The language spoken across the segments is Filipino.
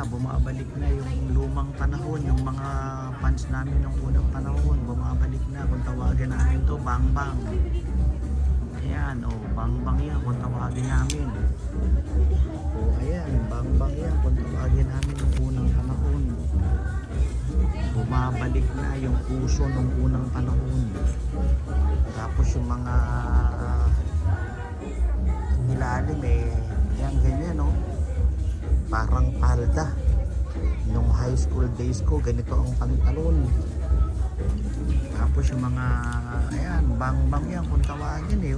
bumabalik na yung lumang panahon, yung mga fans namin ng unang panahon, bumabalik na. Kung tawagin namin to, Bang Bang. Ayan, Bang Bang yan kung tawagin namin. Ayan, Bang Bang yan kung tawagin namin ng unang panahon. Bumabalik na yung puso ng unang panahon. Tapos yung mga ilalim yan ganyan parang palda. Nung high school days ko, ganito ang pantalon. Tapos yung mga ayan, Bang Bang yan kung tawagin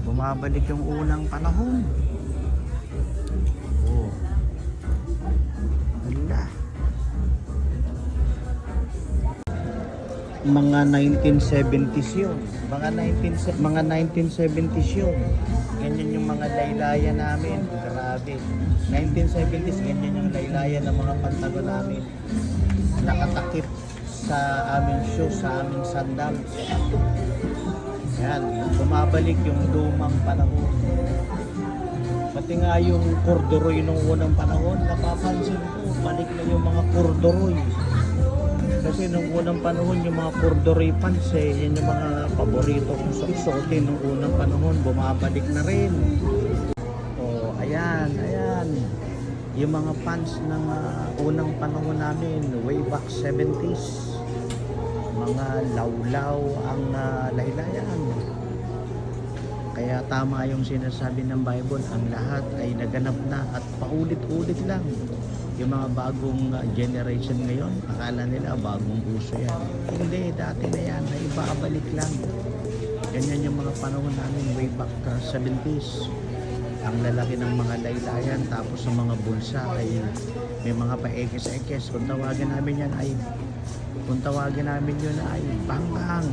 bumabalik yung unang panahon. Hala. Mga 1970s yun. Mga 1970s yun. Ganyan yung mga laylayan namin. Grabe. 1970s, ganyan yung laylayan ng mga pantalon namin. Nakatakip sa aming shoes, sa aming sandals. Yan. Bumabalik yung lumang panahon. Pati nga yung corduroy nung unang panahon, napapansin ko, balik na yung mga corduroy. Kasi nung unang panahon, yung mga corduroy pants yan yung mga paborito kong suotin nung unang panahon, bumabalik na rin. Ayan. Yung mga pants ng unang panahon namin, way back 70s. Mga lawlaw ang laylayan. Kaya tama yung sinasabi ng Bible, ang lahat ay naganap na at paulit-ulit lang. Yung mga bagong generation ngayon, akala nila bagong uso yan. Hindi, dati na yan, na ibabalik lang. Ganyan yung mga panahon namin way back 70s. Ang lalaki ng mga laylayan, tapos ang mga bulsa ay may mga paekes-ekes. Kung tawagin namin yun ay Bang Bang.